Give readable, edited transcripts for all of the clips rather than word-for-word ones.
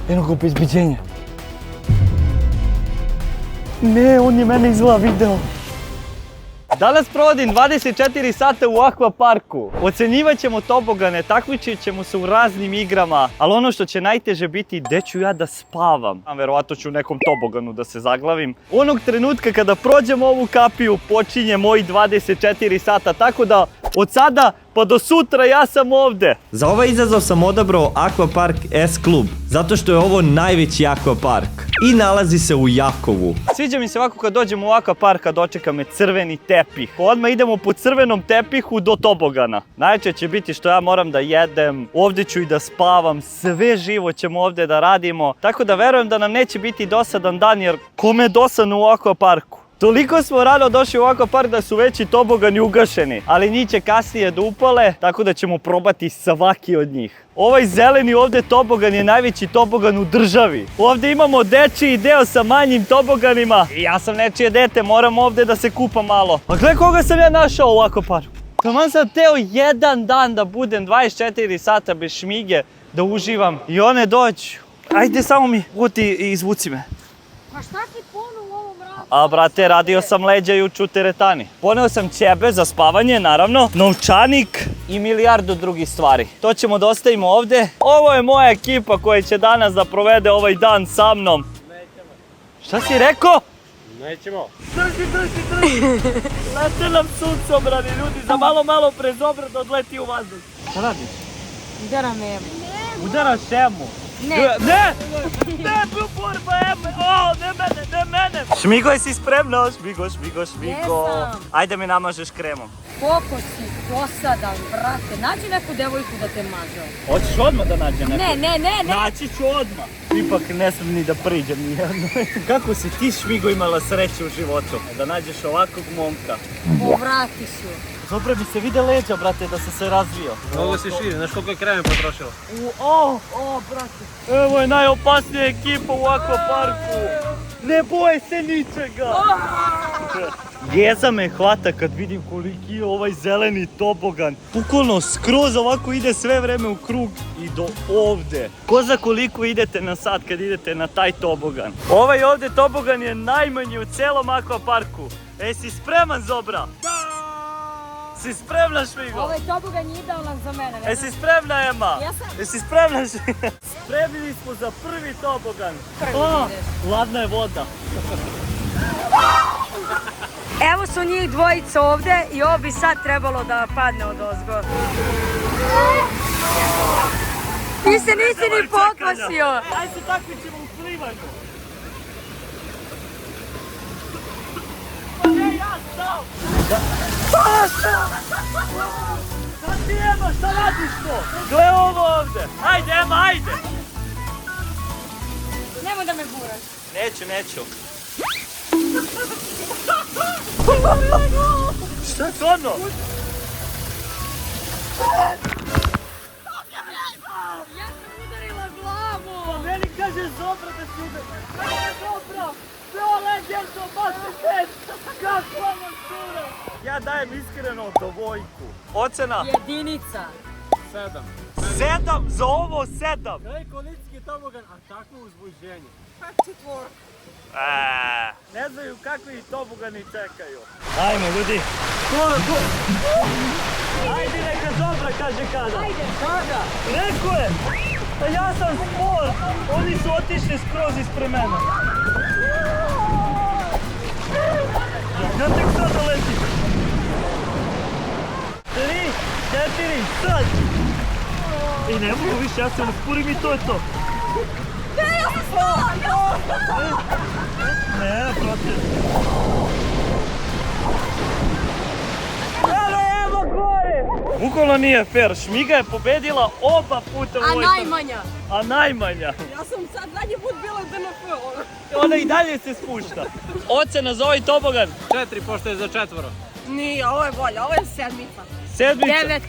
Jednog obezbeđenja. Ne, on je mene izgleda video. Danas provodim 24 sata u akvaparku. Ocenjivat ćemo tobogane, takmičit ćemo se u raznim igrama, ali ono što će najteže biti, gdje ću ja da spavam. Verovatno ću u nekom toboganu da se zaglavim. Onog trenutka kada prođem ovu kapiju, počinje moji 24 sata, tako da od sada pa do sutra ja sam ovde. Za ovaj izazov sam odabrao Akvapark S Klub, zato što je ovo najveći akvapark i nalazi se u Jakovu. Sviđa mi se ovako kad dođem u akvapark, dočeka me crveni tepih. Odmah idemo po crvenom tepihu do tobogana. Najčešće će biti što ja moram da jedem, ovdje ću i da spavam, sve živo ćemo ovdje da radimo. Tako da verujem da nam neće biti dosadan dan, jer kome je dosadno u akvaparku? Toliko smo rano došli u akvapark da su već i tobogani ugašeni, ali njih će kasnije da upale, tako da ćemo probati svaki od njih. Ovaj zeleni ovdje tobogan je najveći tobogan u državi. Ovdje imamo dečiji deo sa manjim toboganima. I ja sam nečije dete, moram ovdje da se kupam malo. A gle koga sam ja našao u akvaparku. Taman sam teo jedan dan da budem 24 sata bez šmige, da uživam. I one dođu. Ajde samo mi, udi i izvuci me. Pa šta ti poneo u ovom radu? A brate, radio sam leđa juče u teretani. Poneo sam ćebe za spavanje, naravno, novčanik i milijardu drugih stvari. To ćemo da ostavimo ovdje. Ovo je moja ekipa koja će danas da provede ovaj dan sa mnom. Nećemo. Šta si rekao? Nećemo. Drži. Lete nam suncobrani ljudi, za malo prezobra da odleti u vazduh. Šta radiš? Udaram me. Udaraš Emu. Ne. Ne, borba Eme. O, ne mene. Šmigo, jesi spremna? Šmigo. Jesam. Ajde mi namažeš kremom. Koliko si dosadan, brate. Nađi neku devojku da te maže. Hoćeš odmah da nađe neko? Ne. Naći ću odmah. Ipak ne smijem ni da priđem nijedno. Kako si ti, Šmigo, imala sreće u životu? Da nađeš ovakvog momka. Povrati su. Dobro bi se vide leđa, brate, da sam se razvio. Mnogo si širi, znaš koliko je kreme potrošila? Brate. Evo je najopasnija ekipa u akvaparku. Ne boje se ničega. Jeza me hvata kad vidim koliki je ovaj zeleni tobogan. Bukvalno skroz ovako ide sve vreme u krug i do ovde. Ko zna koliko idete na sat kad idete na taj tobogan. Ovaj ovde tobogan je najmanji u celom akvaparku. Jesi spreman, Zobra? Si spremna, Šmigo? Ovaj tobogan je idealan za mene. Jesi spremna, Ema? Jesam. Jesi spremna, Šmigo? Spremili smo za prvi tobogan. Ladna je voda. Evo su njih dvojica ovdje i ovo bi sad trebalo da padne od ozgo. Ti se nisi ni pokvasio. Ajde se takmičimo u plivanju. Šta ti, Ema, šta radiš to? Gle ovo ovdje. Ajde, Ema, ajde. Nemoj da me guraš. Neću. Šta je to ono? Ja sam udarila glavu. Pa meni kaže Zobra da si udarila. Kaže Zobra, Pro Legend of Basket, kakva maštura. Ja dajem iskreno dvojku. Ocena? Jedinica. 7. 7? Za ovo 7? Rekolicki tobogan, a takvo uzbuđenje. Ne znaju kakvi tobogani čekaju. Ajmo, ljudi. Ajde, neka Zobra kaže kada. Ajde. Kada? Rekao je. Pa ja sam spor. Oni su otišli skroz ispred mene. Ja tek sada letim. 3, 4, sad. I ne mogu više, ja se usporim i to je to. Ne, protiv. Evo gore! Bukvalno nije fair, Šmiga je pobedila oba puta u ovoj najmanja? A najmanja. Ja sam sad zadnji put bila u DNF. Ona i dalje se spušta. Ocena za ovaj tobogan? 4 pošto je za 4. Nije, ovo je bolje, ovo je sedmica. Sedmica. 9.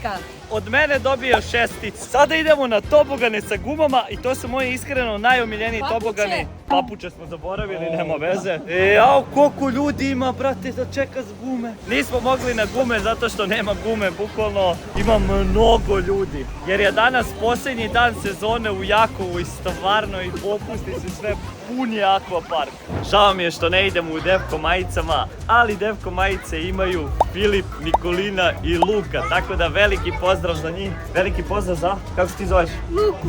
od mene dobio 6. Sada idemo na tobogane sa gumama i to su moji iskreno najomiljeniji tobogani. Papuče smo zaboravili, nema veze. Jao, koliko ljudi ima, brate, da čeka s gume. Nismo mogli na gume zato što nema gume, bukvalno ima mnogo ljudi. Jer je danas posljednji dan sezone u Jakovu i stvarno i popusti su sve puni akvapark. Žao mi je što ne idemo u Devko majicama, ali Devko majice imaju Filip, Nikolina i Luka, tako da veliki pozdrav za njih. Veliki pozdrav za, kako se ti zoveš? Luku.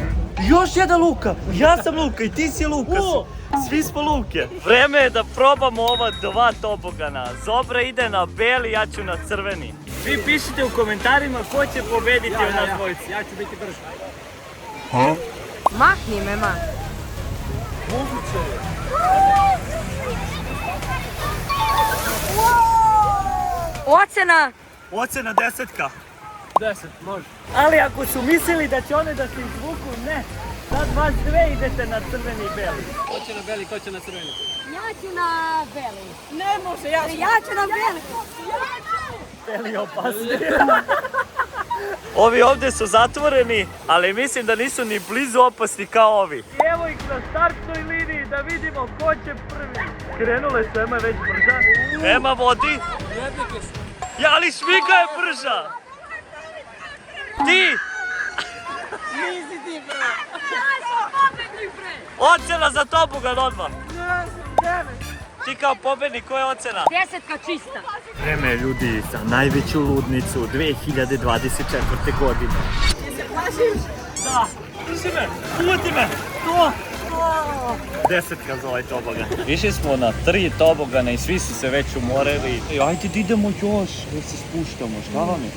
Još jedan Luka, ja sam Luka i ti si Luka. Svi smo Luke. Vreme je da probamo ova 2 tobogana. Zobra ide na beli, ja ću na crveni. Vi pišite u komentarima ko će pobediti od nas dvojice. Ja ću biti brži. Makni me, ma. Moguće je. Ocena. Ocena 10. 10, može. Ali ako su mislili da će one da se izvuku, ne. Sad vas dve idete na crveni i beli. Ko će na beli, ko će na crveni? Ja ću na beli. Ne može, ja ću na beli. Beli opasni. Ovi ovdje su zatvoreni, ali mislim da nisu ni blizu opasni kao ovi. Evo ih na startnoj liniji da vidimo ko će prvi. Krenule su, Ema je već brža. Ema vodi. Jednike su. Ja, ali Šmiga je brža. Ti! Nisi ti, bro. Ocena za tobogan odmah. 9. Ti kao pobednik, koja je ocena? 10 čista. Vreme ljudi za najveću ludnicu 2024. godine. Ti se plašiš? Da, drži me, uvuti me, to! 10 za ovaj tobogan. Išli smo na 3 tobogana i svi su se već umorili. Ajde da idemo još, da se spuštamo, šta vam je?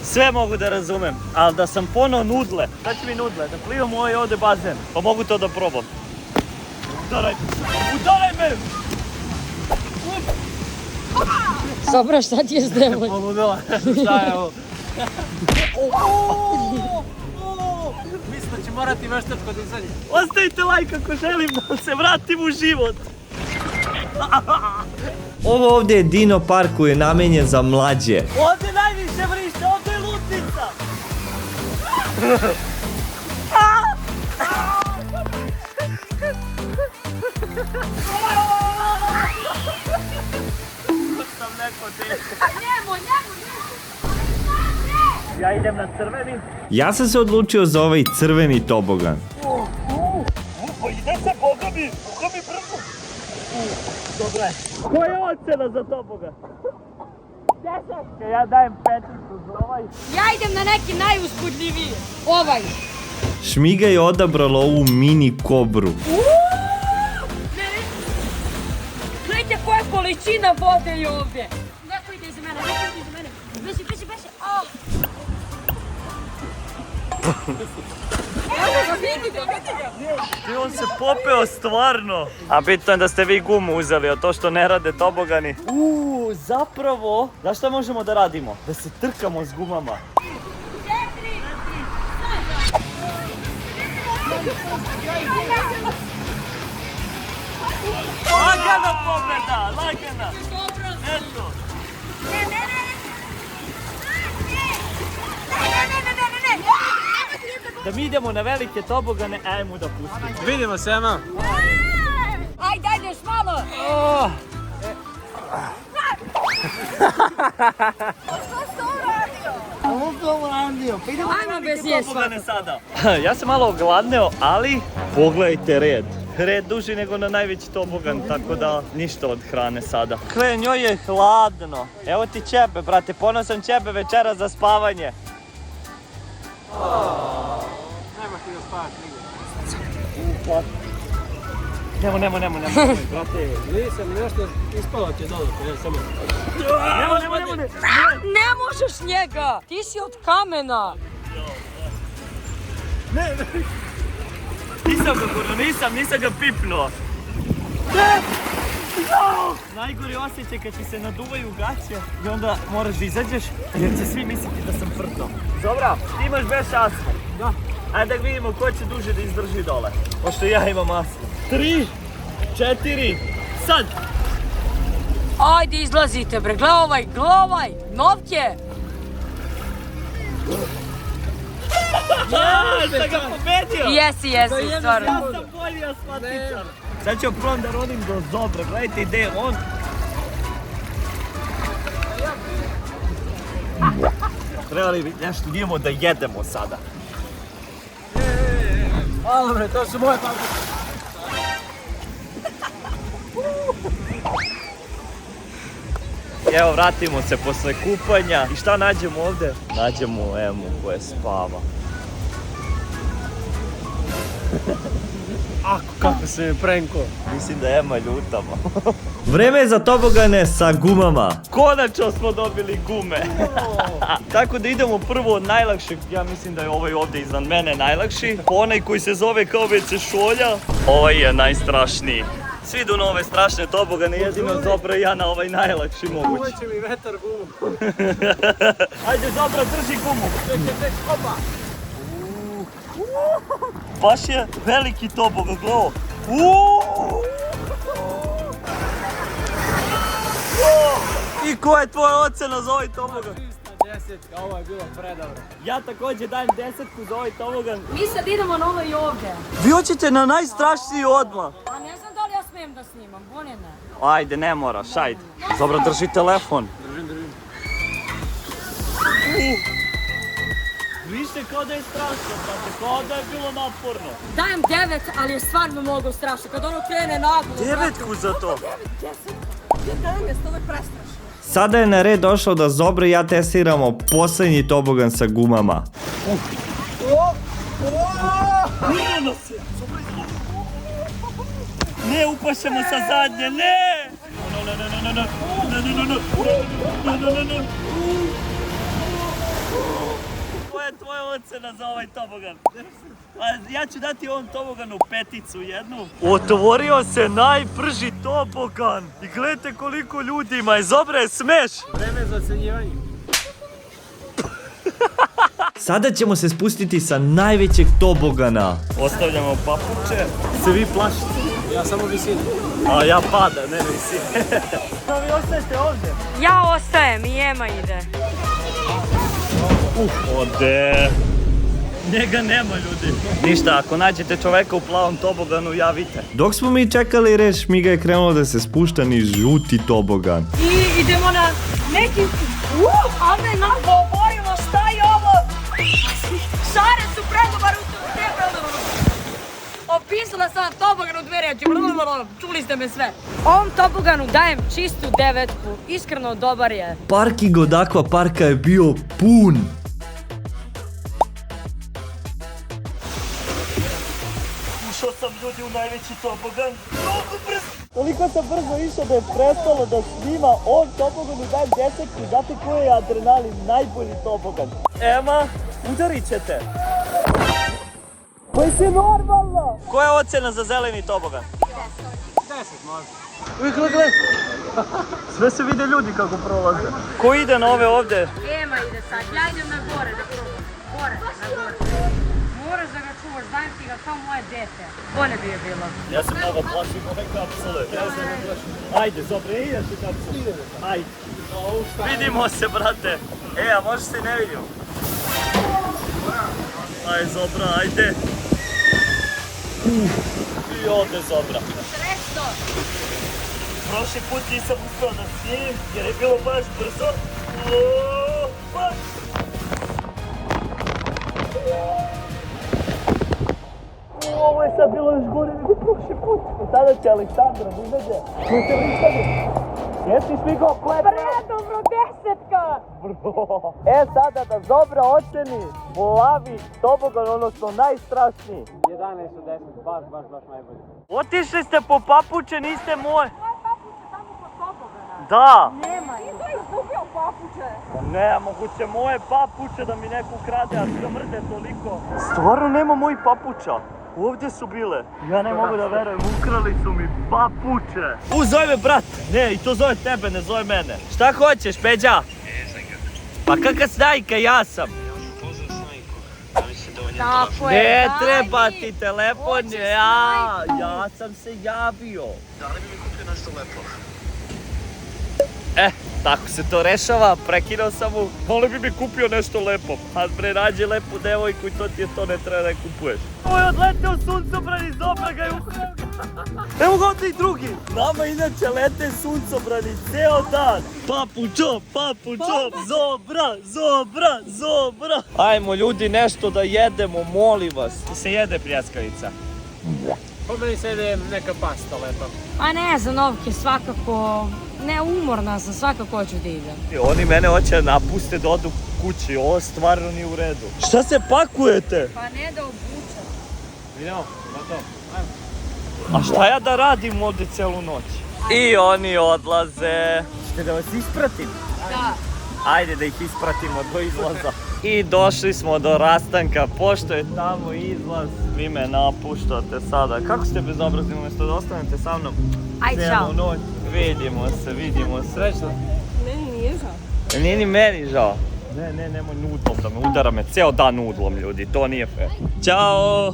Sve mogu da razumem, ali da sam ponao nudle, šta će mi nudle, da plivam u ovaj ovdje bazen, pa mogu to da probam. Udaraj me! Dobro, šta ti je s devoj? Poludela. Šta je ovo? Mislim da će morati veštačko dizanje. Ostavite like ako želim da se vratim u život. Ovo ovdje je Dino Park koji je namenjen za mlađe. Ovdje najviše vrište, ovdje je lutnica. Sam neko teško. Ja idem na crveni. Ja sam se odlučio za ovaj crveni tobogan. Ide se, Boga mi brzo. Dobro je. Koja je ocena za tobogan? 10. Ja dajem 5 za ovaj. Ja idem na neki najuzbudljiviji. Ovaj. Šmiga je odabrala ovu mini kobru. Gledajte koja količina vode je ovdje. Neko ide iza mene, neko ide iza mene. Beši. Evo ga, vidi ga. I on se popeo stvarno. A bitno je da ste vi gumu uzeli, a to što ne rade tobogani. Zapravo, znaš šta možemo da radimo? Da se trkamo s gumama. Lagana pobjeda, lagana. Eto. Da mi idemo na velike tobogane, ajmo da pustimo. Vidimo se, Ema. Ajde, još malo. Ajmo bez Tobogane sada. Ja sam malo ogladneo, ali pogledajte red. Red duži nego na najveći tobogan, tako da ništa od hrane sada. Kle, njoj je hladno. Evo ti ćebe, brate, ponosan ćebe večera za spavanje. Nema ti da spavaš nigdje. Nemo, brate. Nisam nešto ispalo ti je dodatno, ne samo. Nemo. Ne možeš njega. Ti si od kamena. Nisam ga gurno, nisam ga pipnuo. Najgori osjećaj kad ti se naduvaju gaće i onda moraš da izađeš jer će svi misliti da sam frtno. Dobra, ti imaš bez astmu. Da. Ajde da vidimo ko će duže da izdrži dole. Pošto ja imam astmu. 3, 4, sad! Ajde, izlazite bre, gle ovaj, novke. Sam ga pobedio! Jesi, stvarno. Ja sam bolji asmatičar. Sad ću prom da rodim do Zobra, gledajte gdje je on. Trebali bi nešto idemo da jedemo sada. Hvala bre, to su moje papuče. Evo, vratimo se posle kupanja. I šta nađemo ovdje? Nađemo Emu koja spava. Kako se mi prenko. Mislim da je Ema ljutama. Vreme je za tobogane sa gumama. Konačno smo dobili gume. Tako da idemo prvo od najlakšeg. Ja mislim da je ovaj ovdje iznad mene najlakši. Onaj koji se zove kao WC šolja. Ovaj je najstrašniji. Svi idu na ove strašne tobogane, jedino Zobra i ja na ovaj najlakši mogući. Ovo će mi vetar gumu. Ajde Zobra, drži gumu. Ček, opa. Baš je veliki tobogan, gledao. I koja je tvoja ocena za ovaj tobogan? 310, ovo je bilo predobro. Ja također dajem 10 za ovaj tobogan. Mi sad idemo na ovo i ovdje. Vi hoćete na najstrašniji odmah. A ne znam da li ja smijem da snimam, bolje ne. Ajde, ne moraš, ajde. Zobra, drži telefon. Držim. Više kao da je strašno, brate, kao da je bilo naporno. Dajem 9, ali je stvarno mnogo strašno. Kad ono krene naglo. 9 za to. 11, ovo je prestrašno. Sada je na red došao da Zobra i ja testiramo posljednji tobogan sa gumama. Mirano se! Ne, upašemo sa zadnje, ne! Koja je tvoja ocena za ovaj tobogan? Ja ću dati ovom toboganu peticu jednu. Otvorio se najbrži tobogan. I gledajte koliko ljudi ima. I Zobra je smeš. Vreme za ocenjivanje. Sada ćemo se spustiti sa najvećeg tobogana. Ostavljamo papuče. Se vi plašite? Ja samo visim. A ja pada, ne visim. Šta vi ostajete ovdje? Ja ostajem i Ema ide. Ode. Njega nema, ljudi. Ništa, ako nađete čoveka u plavom toboganu, javite. Dok smo mi čekali red, Šmiga je krenulo da se spušta niz žuti tobogan. I idemo na neki... a ne nago oborilo, šta je ovo? Šare su predobar u te predobar. Opisala sam tobogan u dve reči. Čuli ste me sve. Ovom toboganu dajem čistu 9. Iskreno dobar je. Parking od akvaparka je bio pun. Ušao sam, ljudi, u najveći tobogan. Toliko sam brzo išao da je prestalo da snima. On toboganu dajem 10. Znate koji je adrenalin, najbolji tobogan. Ema, udarit ćete. Pa si normalno! Koja je ocena za zeleni tobogan? 10 možda. Gle. Sve se vide ljudi kako prolaze. Ko ide na ove ovdje? Ema ide sad, ja idem na gore da probam. Gore, na gore. Moraš da ga čuvaš, dajem ti ga kao moje dete. Bolje bi je bilo. Ja se mnogo plašim ove kapsule. Ajde, Zobra, ideš u kapsule. Ajde. Vidimo se, brate. A možeš se ne vidimo? Ajde, Zobra, ajde. I ovdje, Zobra. Srećno! Prošli put nisam uspio da snimim jer je bilo baš brzo. Ovo je sad bilo još gore nego prošli put. Sada će Aleksandra da izađe. Čujte Aleksandra? Jesi Šmigo, ko je Predobro, 10. Sada da Zobra oceni plavi tobogan, odnosno najstrašniji. 11 od 10, baš najbolje. Otišli ste po papuče, niste moje. Moje papuče tamo kod tobogana. Da. Nema ih. Nisi izgubio papuče. Ne, moguće moje papuče da mi neko ukrade, a smrde toliko. Stvarno nema mojih papuča. Ovdje su bile. Ja ne mogu da verujem, ukrali su mi papuče. Zove me brat. Ne, i to zove tebe, ne zove mene. Šta hoćeš, Peđa? Pa kakva snajka, ja sam. Tako je, Ne daj treba mi. ti telefon, Hoćeš ja sam se javio. Da li bi mi kupio nešto lepo? Tako se to rešava, prekinuo sam mu, ali bi mi kupio nešto lepo. A bre, nađe lepu devojku i to ti je to, ne treba da je kupuješ. Ovo je odleteo suncobrani, Zobra ga je uhvatio. Evo ga ovdje i drugi. Nama inače lete suncobrani ceo dan. Papučo, Zobra. Ajmo ljudi nešto da jedemo, molim vas. Se jede pljeskavica. Po meni se ide neka pasta lepa. A ne znam, Novke, svakako, ne umorna sam, svakako hoću da idem. Oni mene hoće napuste da odu kući, ovo stvarno nije u redu. Šta se pakujete? Pa ne da obučem. Idemo, gotovo. Ajmo. A šta ja da radim ovdje celu noć? I oni odlaze. Ćete da vas ispratim? Da. Ajde da ih ispratimo do izlaza. I došli smo do rastanka, pošto je tamo izlaz, vi me napuštate sada. Kako ste bezobrazni umjesto da ostanete sa mnom? Ajde, cijelu čao. noć? Vidimo se. Srećno. Meni nije žao. Nije ni meni žao. Ne, nemoj nudlom da me udara me ceo dan nudlom, ljudi, to nije fair. Ćao!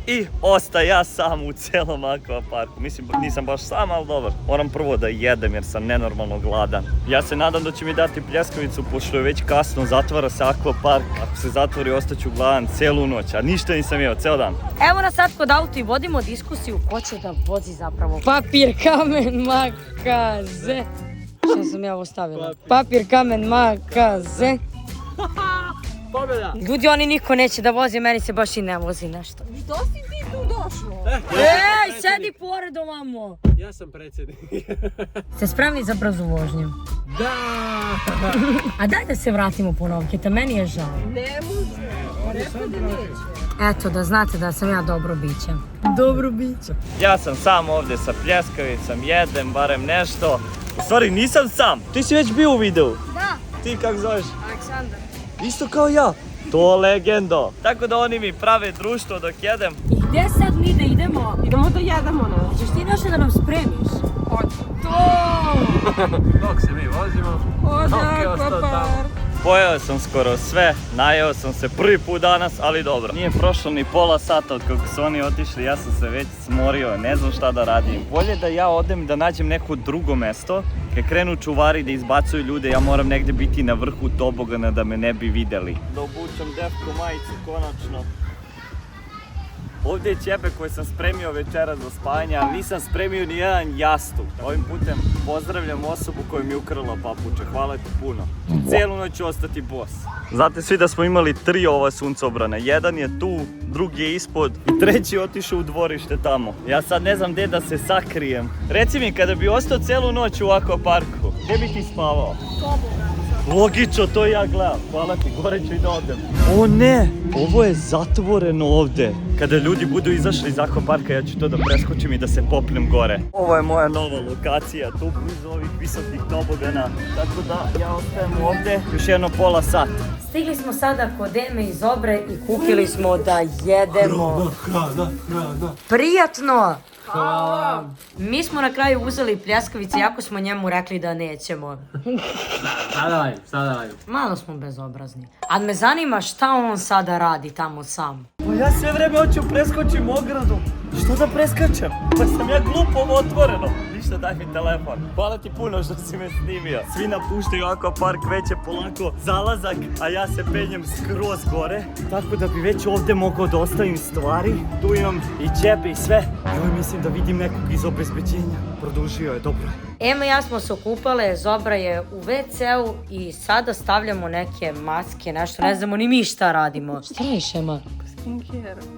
I ostaje ja sam u celom akvaparku. Mislim, nisam baš sam, ali dobar. Moram prvo da jedem jer sam nenormalno gladan. Ja se nadam da će mi dati pljeskavicu, pošto je već kasno, zatvara se akvapark. Ako se zatvori, ostaću gladan celu noć, a ništa nisam jeo, ceo dan. Evo nas sad kod auto i vodimo diskusiju ko će da vozi zapravo. Papir, kamen, makaze. Što sam ja ovo stavila? Papir, kamen, makaze. Pobjeda! Ljudi, oni niko neće da vozi, meni se baš i ne vozi nešto. Što si ti tu došlo? Ej, sedi pored ovamo. Ja sam predsjednik. Ste spremni za brzu vožnju? Da! A daj da se vratimo po Novketa, meni je žao. Ne može, rekao da neće. Eto, da znate da sam ja dobro biće. Dobro biće. Ja sam sam ovdje sa pljeskavicom, jedem barem nešto. U stvari nisam sam, ti si već bio u videu. Da, Ti kako zoveš? Aleksandar. Isto kao ja. To legendo. Tako da oni mi prave društvo dok jedem. I gdje sad mi da idemo? Idemo da jedemo nešto. Hoćeš ti nešto da nam spremiš? To! Dok se mi vozimo, Novke je ostao tamo. Pojeo sam skoro sve, najeo sam se prvi put danas, ali dobro. Nije prošlo ni pola sata od kako su oni otišli, ja sam se već smorio, ne znam šta da radim. Bolje da ja odem da nađem neko drugo mesto. Kad krenu čuvari da izbacuju ljude, ja moram negdje biti na vrhu tobogana da me ne bi vidjeli. Da obučem defku majicu konačno. Ovdje je ćebe koje sam spremio večera za spavanje, ali nisam spremio ni jedan jastuk. Ovim putem pozdravljam osobu koja mi je ukrala papuče, hvala ti puno. Cijelu noć ću ostati bos. Znate svi da smo imali 3 ova suncobrana, jedan je tu, drugi je ispod i treći je otišao u dvorište tamo. Ja sad ne znam gdje da se sakrijem. Reci mi, kada bi ostao cijelu noć u akvaparku, gdje bi ti spavao? Logično, to ja gledam. Hvala ti, gore ću i da odem. O ne, ovo je zatvoreno ovdje. Kada ljudi budu izašli iz akvaparka, ja ću to da preskočim i da se popnem gore. Ovo je moja nova lokacija, tu blizu ovih visokih tobogana. Tako da ja ostajem ovdje još jedno pola sata. Stigli smo sada kod Eme i Zobre i kupili smo da jedemo. Hrana. Prijatno! Mi smo na kraju uzeli pljeskavice, iako smo njemu rekli da nećemo. Šta da radim? Malo smo bezobrazni. A me zanima šta on sada radi tamo sam. Pa ja sve vreme hoću preskočim ogradu. Što da preskačem? Pa sam ja glupo ovo otvoreno. Ništa, daj mi telefon. Hvala ti puno što si me snimio. Svi napuštaju akvapark, već je polako zalazak, a ja se penjem skroz gore. Tako da bi već ovdje mogao da ostavim stvari. Tu imam i ćebe i sve. Evo mislim da vidim nekog iz obezbeđenja. Produžio je, dobro. Ema i ja smo se okupale, Zobra je u WC-u i sada stavljamo neke maske, nešto, ne znamo ni mi šta radimo. Šta radiš, Ema?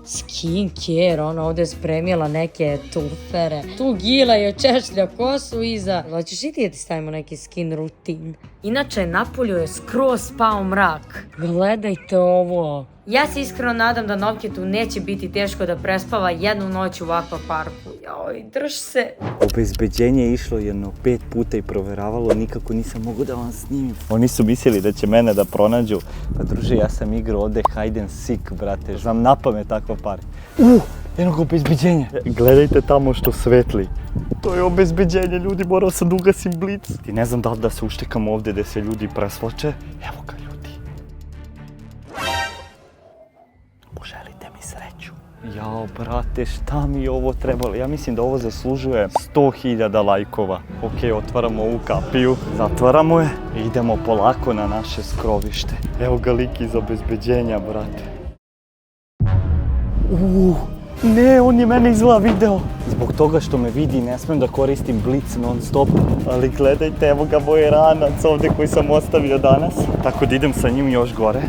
Skincare, ona ovdje je spremila neke tufere. Tu Gila je češlja kosu iza. Hoćeš i ti da ti stavimo neki skin rutin? Inače, napolju je skroz pao mrak. Gledajte ovo. Ja se iskreno nadam da Novketu neće biti teško da prespava jednu noć u akvaparku. Joj, drž se. Obezbeđenje je išlo jedno 5 puta i proveravalo, nikako nisam mogu da vam snimim. Oni su mislili da će mene da pronađu. Pa druže, ja sam igrao ovdje hide and seek, brate. Znam napamet akvapark. Jednog obezbeđenja. Gledajte tamo što svetli. To je obezbeđenje, ljudi, morao sam da ugasim blic. Ti ne znam da li da se uštekam ovdje gdje se ljudi presloče. Evo ga, ljudi. Poželite mi sreću. Jao, brate, šta mi je ovo trebalo? Ja mislim da ovo zaslužuje 100.000 lajkova. Ok, otvaramo ovu kapiju, zatvaramo je i idemo polako na naše skrovište. Evo ga lik iz obezbeđenja, brate. Ne, on je mene izgleda video. Zbog toga što me vidi ne smem da koristim blic non stop. Ali gledajte, evo ga moj ranac ovdje koji sam ostavio danas. Tako da idem sa njim još gore.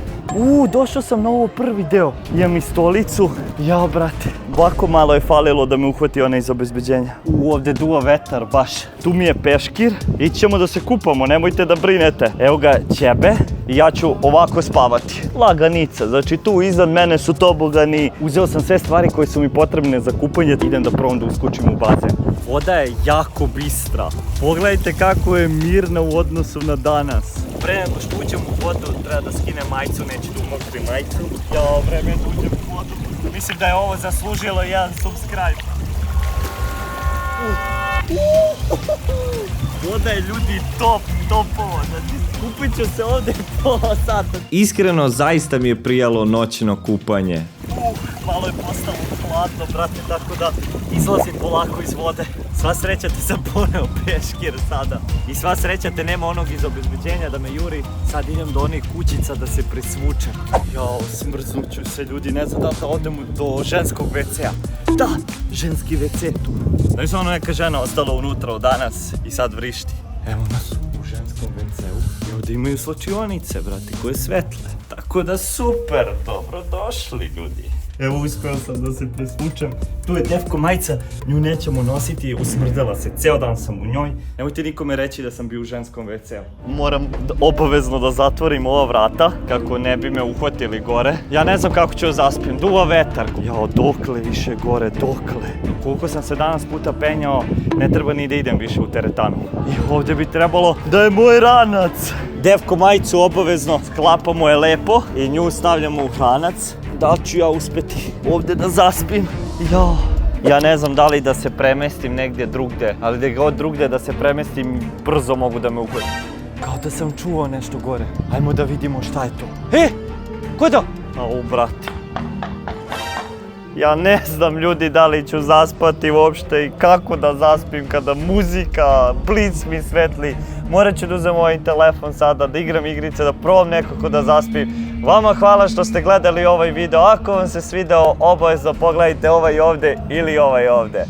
Došao sam na ovo prvi deo. Imam i stolicu. Jao, brate. Ovako malo je falilo da me uhvati ona iz obezbeđenja. Ovdje duva vetar baš. Tu mi je peškir. Ićemo da se kupamo, nemojte da brinete. Evo ga ćebe. I ja ću ovako spavati. Laganica, znači tu iznad mene su tobogani. Uzeo sam sve stvari koje su mi potrebne za kupanje. Idem da probam da uskočim u bazen. Voda je jako bistra. Pogledajte kako je mirna u odnosu na danas. Pre nego što uđem u vodu, treba da skinem majicu, neću da umokrim majicu. Jao, vreme da uđem u vodu. Mislim da je ovo zaslužilo jedan subscribe. Voda je ljudi topovo, znači kupit ću se ovdje pola sata. Iskreno, zaista mi je prijalo noćno kupanje. Malo je postalo hladno, brate, tako da izlazim polako iz vode. Sva sreća te sam poneo peškir sada. I sva sreća te nema onog iz obezbeđenja da me juri. Sad idem do onih kućica da se presvučem. Jao, smrznuću se ljudi, ne znam da odem do ženskog WC-a. Da, ženski WC tu. Znači ono neka žena ostala unutra od danas i sad vrišti. Evo nas u ženskom WC-u. I ovdje imaju slačionice, brate, koje svetle. Tako da super, dobro došli ljudi. Evo uspeo sam da se presvučem. Tu je Defko majica, nju nećemo nositi, usmrdela se, ceo dan sam u njoj. Nemojte nikome reći da sam bio u ženskom WC-u. Moram obavezno da zatvorim ova vrata, kako ne bi me uhvatili gore. Ja ne znam kako ću da zaspim, duva vetar. Jao, dokle više gore, dokle. Koliko sam se danas puta penjao, ne treba ni da idem više u teretanu. I ovdje bi trebalo da je moj ranac. Defko majicu obavezno sklapamo je lepo i nju stavljamo u ranac. Da li ću ja uspjeti ovdje da zaspim? Jao. Ja ne znam da li da se premestim negdje drugdje, ali gdje god drugdje da se premestim, brzo mogu da me uhvatim. Kao da sam čuo nešto gore. Ajmo da vidimo šta je to. Ko je to? Au, brate. Ja ne znam ljudi da li ću zaspati uopšte i kako da zaspim kada muzika, blic mi svetli. Morat ću da uzem ovaj telefon sada, da igram igrice, da probam nekako da zaspim. Vama hvala što ste gledali ovaj video. Ako vam se svideo, obavezno pogledajte ovaj ovdje ili ovaj ovdje.